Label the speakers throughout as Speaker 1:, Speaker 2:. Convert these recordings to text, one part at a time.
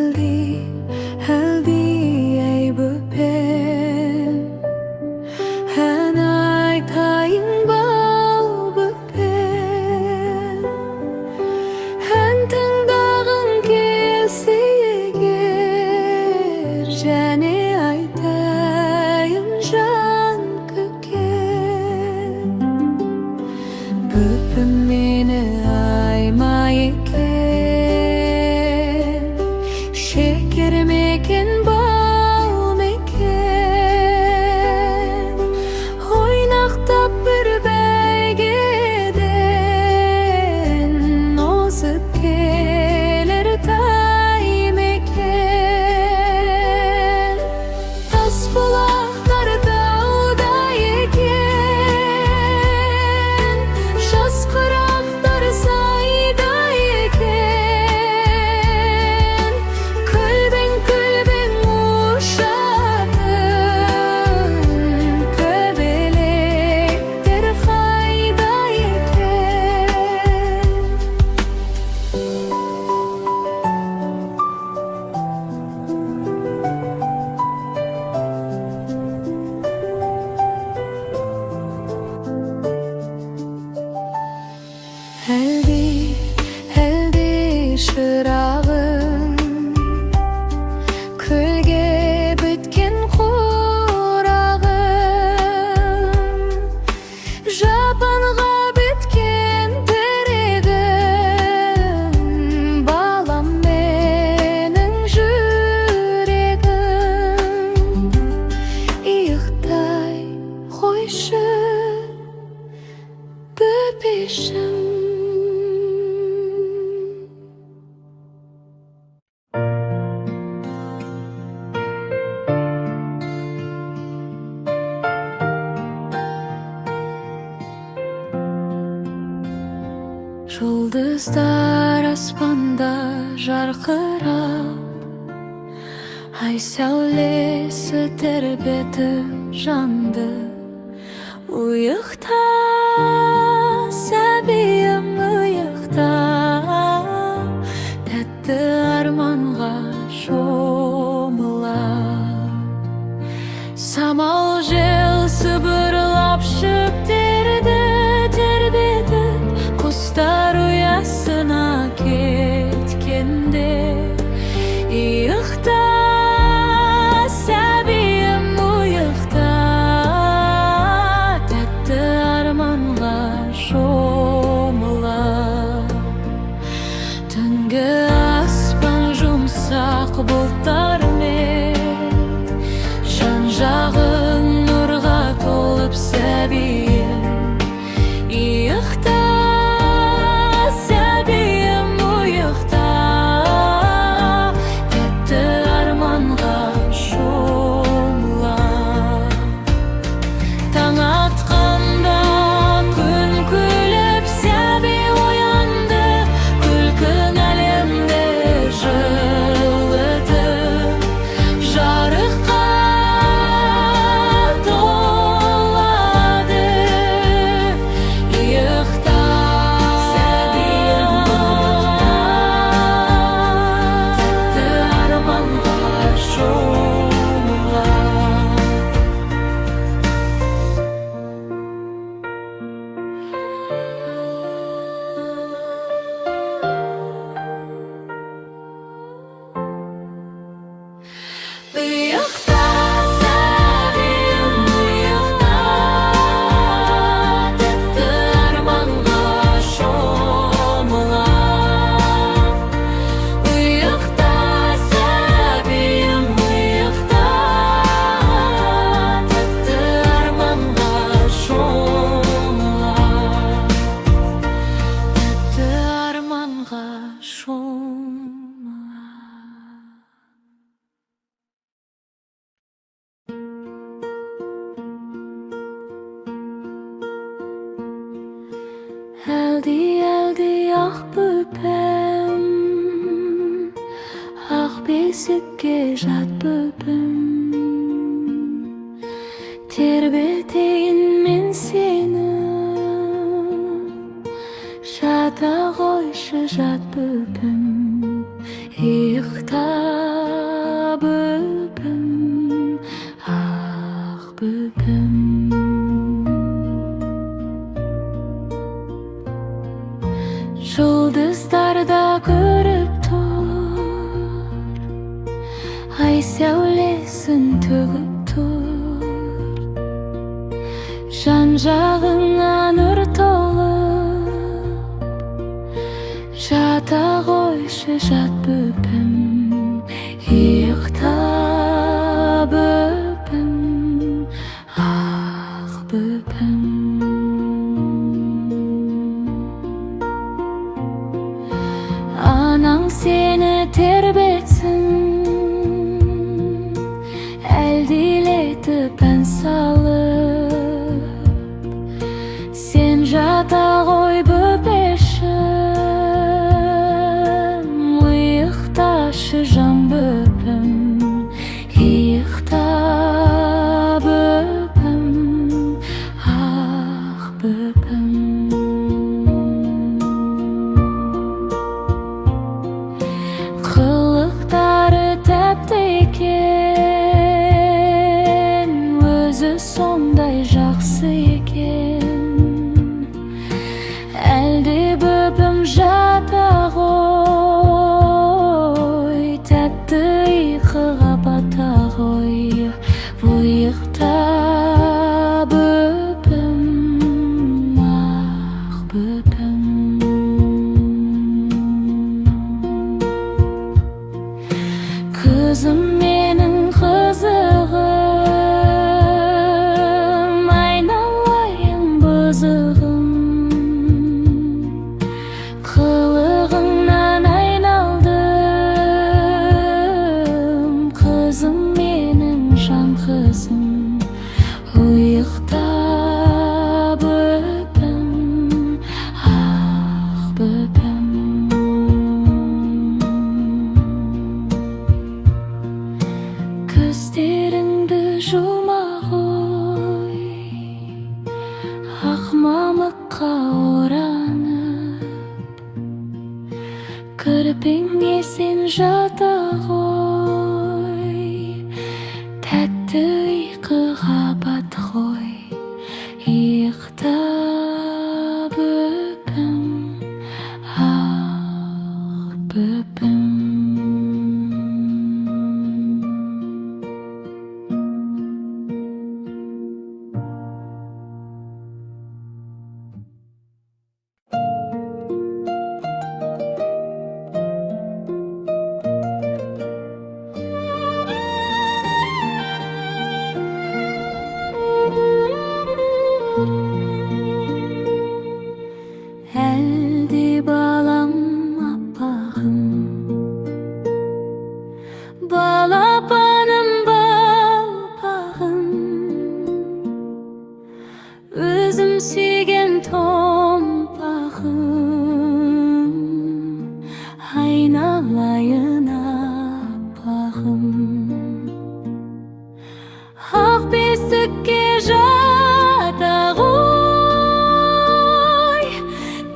Speaker 1: Haldi ey büpem Hen aytayın bal büpem Hen tındağın kelsi eger Jane aytayın jan köken Büpem meni aymay eken Şeker meken bal meken Oynaqtap bir beygeden Ozıp keler tay meken Tas bulaklar dağda eken Şas kıraqlar sayda eken Kölben uşadın Köbelekler hayda eken Heldi şırağın Kölge bitken kurağın Japanğa bitken teregin Balam menin yüregim İyıqtay koyşı büpüşüm Жұлдыздар аспанда жарқырап Ай сәулесі тербетіп жанды Ұйықта, сәбиім ұйықта Тәтті арманға шомыла Самал жел сыбырлап шөптерді тербетіп Құстар ұясына кеткенде Иықта, сәбиім ұйықта Тәтті арманға шомыла Түнгі аспан жұмсақ бұлттармен Жан-жағың нұрға толып сәбиім Иықта Әлди ақ бөпем Ақ бесікке жат бөпем Тербетейін мен сені Жата қойшы жат бөпем Иықта Ay сәулесін төгіп тұр, жан-жағыңа нұр толып, жата қойшы жат бөпем, ұйықта бөпем, ақ бөпем. Анаң сені тербетсін, әлдилетіп ән салып, сен жата ғой бөпешім, ұйықташы жан бөпем, ұйықта бөпем, ақ бөпем. Қылықтары тәтті екен, өзі сондай жақсы екен, әлде бөпем жата ғой, тәтті ұйқыға бата ғой, ұйықта бөпем, ақ бөпем. Қызым менің қызығым, айналайын бұзығым, қылығыңнан айналдым, қызым менің жан қызым, ұйықта бөпем, ақ бөпем. Көздеріңді жұма ғой, ақ мамыққа оранып, кірпіңе сен жата ғой, тәтті ұйқыға бат ғой, ұйықта бөпем, ақ бөпем. Әлде балам аппағым, балапаным балпағым, өзім сүйген томпағым, айналайын аппағым, ақ бесікке жата ғой,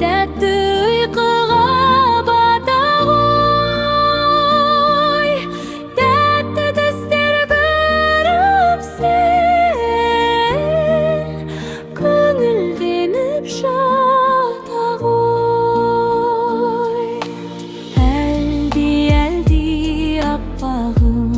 Speaker 1: тәтті ұйқыға бата ғой, тәтті түстер көріп сен, көңілденіп жата ғой. Әлде аппағым,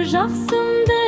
Speaker 1: жақсымды